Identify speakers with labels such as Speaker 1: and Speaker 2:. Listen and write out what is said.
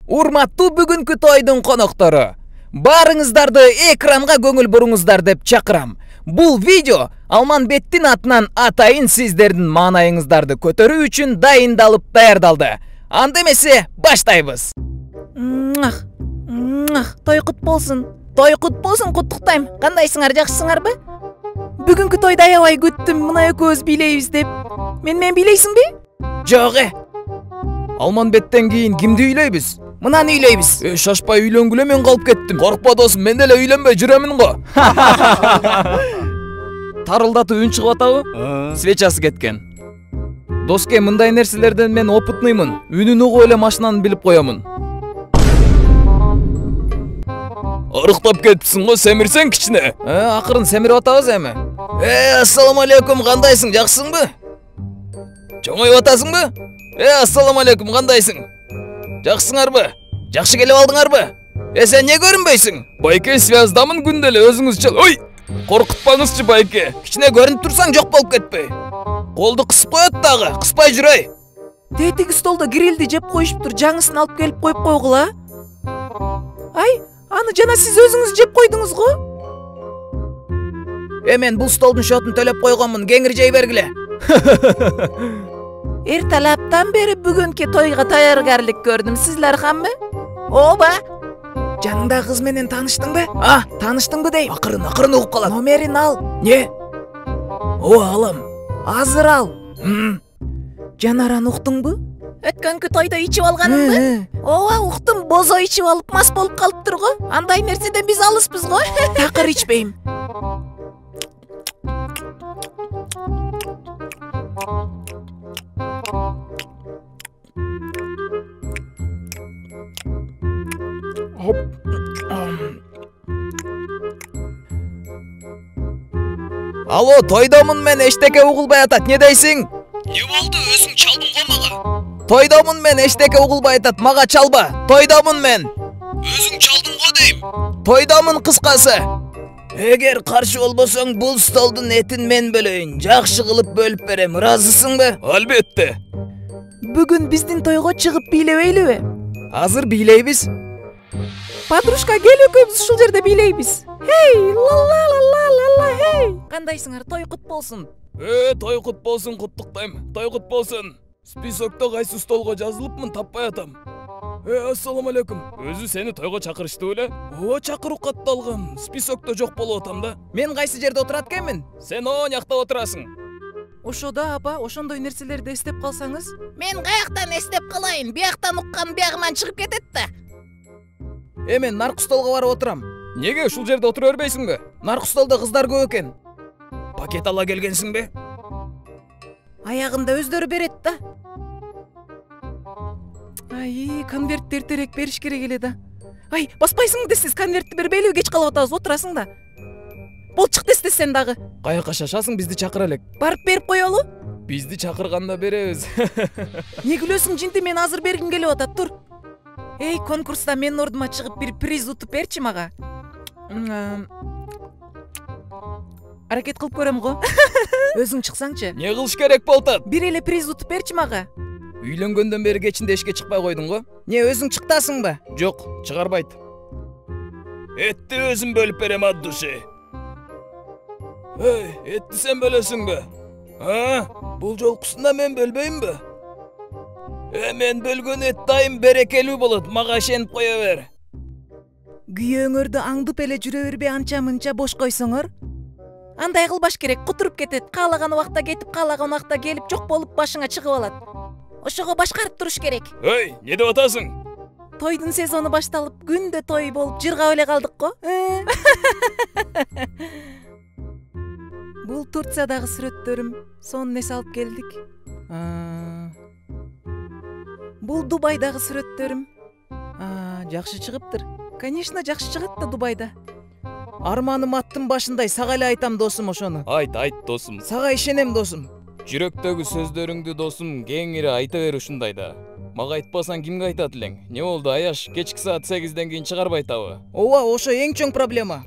Speaker 1: Урматтуу бүгүнкү тойдун коноктору, баарыңыздарды экранга көңүл буруңуздар деп чакырам. Бул видео Алманбеттин атынан атайын сиздердин маанайыңыздарды көтөрүү үчүн дайындалып даярдалды. Анда эмесе баштайбыз.
Speaker 2: Той кут болсун. Той кут болсун, куттуктайм. Кандайсыңар, жакшысыңарбы? Бүгүнкү тойду аябай күттүм, мына экөөбүз бийлейбиз деп. Мен бийлейсиңби?
Speaker 1: Жок. Алманбеттен кийин кимди үйлөйбүз? Мынаны үйлөйбүз.
Speaker 3: Шашпай үйлөнгүлө мен калып кеттим. Коркпа досум, мен деле үйлөнбөй жүремин го.
Speaker 1: Тарылдатуу үн чыгып атабы? Свечасы кеткен. Доске, мындай нерселерден мен опытныймын. Үнүн угуп эле машинаны билип коёмун.
Speaker 3: Арыктап кетипсиң го, семирсең кичине.
Speaker 1: Акырын семирип атабыз эми.
Speaker 3: Ассаламу алейкум, кандайсың, жакшысыңбы? Чоңоюп атасыңбы? Ассаламу алейкум, кандайсың? Жакшысыңарбы? Жакшы келип алдыңарбы? Сен не көрүнбөйсүң? Байке, связдамын күндө эле, өзүңүзчө. Ой! Коркутпаңызчы, байке.
Speaker 1: Кичине көрүнүп турсаң жок болуп кетпей.
Speaker 3: Колду кысып коет дагы, кыспай жүрөй.
Speaker 2: Тетиги столдо грилди жеп коюшуптур, жаңысын алып келип коюп койгула. Ай, аны жана сиз өзүңүз жеп койдуңуз го.
Speaker 1: Мен бул столдун шотун төлөп койгонмун, кеңири жей бергиле.
Speaker 2: Эртелептен бери бүгүнкү тойга даяргарлык көрдүм, сизлер хамбы? Ооба.
Speaker 1: Жаныңдагы кыз менен тааныштыңбы?
Speaker 2: Тааныштыңбы дейм.
Speaker 1: Акырын угуп калат.
Speaker 2: Номерин ал.
Speaker 1: Не? Ооба, алам.
Speaker 2: Азыр ал. Жанараны уктуңбу? Өткөнкү тойдо ичип алганыңбы? Ооба, уктум. Бозо ичип алып мас болуп калыптыр го. Андай нерседен биз алыспыз го. Такыр ичпейм.
Speaker 1: Алло, тойдомун мен, эчтеке угулбай атат, не дейсиң?
Speaker 3: Не болду, өзүң чалдың го мага?
Speaker 1: Тойдомун мен, эчтеке угулбай атат, мага чалба. Тойдомун мен.
Speaker 3: Өзүң чалдың го дейм.
Speaker 1: Тойдомун кыскасы. Эгер каршы болбосоң, бул столдун этин мен бөлөйүн. Жакшы кылып бөлүп берем, ыраазысыңбы?
Speaker 3: Албетте.
Speaker 2: Бүгүн биздин тойго чыгып бийлебейлиби?
Speaker 1: Азыр бийлейбиз.
Speaker 2: Подружка, кел экөөбүз ушул жерде бийлейбиз. Хей, ла-ла-ла-ла-ла, хей. Кандайсыңар, той кут болсун.
Speaker 3: Той кут болсун, куттуктайм. Той кут болсун. Списокто кайсы столго жазылыпмын, таппай атам. Ассаламу алейкум. Өзү сени тойго чакырышты беле? Ооба, чакыруу катталган. Списокто жок болуп атам да.
Speaker 1: Мен кайсы жерде отурат экенмин?
Speaker 3: Сен о жакта отурасың.
Speaker 2: Ошодо апа, ошондой нерселерди эстеп калсаңыз.
Speaker 4: Мен каяктан эстеп калайын? Бияктан уккан биягыман чыгып кетет да.
Speaker 1: Мен наркы столго барып отурам.
Speaker 3: Неге ушул жерде отура бербейсиңби?
Speaker 1: Наркы столдо кыздар көп экен.
Speaker 3: Пакет ала келгенсиңби?
Speaker 2: Аягында өздөрү берет да. Ай, конвертти эртерээк бериш керек эле да. Ай, баспайсың десиз, конвертти бербейлиби, кеч калып атабыз, отурасың да. Бол, чык десте сен дагы.
Speaker 3: Каяка шашасың, бизди чакыра элек.
Speaker 2: Барып берип коелу.
Speaker 3: Бизди чакырганда беребиз.
Speaker 2: Не күлөсүң, жинти, мен азыр бергим келип атат, тур. Эй, конкурста менин ордума чыгып бир приз утуп берчи мага. Аракет кылып көрөм го. Өзүң чыксаңчы.
Speaker 3: Не кылыш керек болуп атат?
Speaker 2: Бир эле приз утуп берчи мага.
Speaker 3: Үйлөнгөндөн бери кечинде эшикке чыкпай койдуң го?
Speaker 1: Не, өзүң чыктасыңбы?
Speaker 3: Жок, чыгарбайт. Этти өзүм бөлүп берем от души. Этти сен бөлөсүңбү? Бул жолкусунда мен бөлбөймбү? Мен бөлгөн эт дайым берекелүү болот, мага ишенип кое бер.
Speaker 2: Күйөөңөрдү аңдып эле жүрө бербей анча-мынча бош койсоңор. Андай кылбаш керек, кутуруп кетет. Каалаган убакта кетип, каалаган убакта келип, жок болуп башыңа чыгып алат. Ошого башкарып туруш керек.
Speaker 3: Не деп атасың?
Speaker 2: Тойдун сезону башталып, күндө той болуп, жыргап эле калдык го. Бул Турциядагы сүрөттөрүм, сонун эс алып келдик. Бул Дубайдагы сүрөттөрүм. Жакшы чыгыптыр. Конечно, жакшы чыгат да Дубайда.
Speaker 1: Арманым аттын башындай, сага эле айтам досум ошону.
Speaker 3: Айт досум.
Speaker 1: Сага ишенем досум.
Speaker 3: Жүрөктөгү сөздөрүңдү досум кеңири айта бер ушундай да. Мага айтпасаң кимге айтат элең? Не болду, аяш кечки саат 8ден кийин чыгарбай атабы?
Speaker 1: Ооба, ошо эң чоң проблема.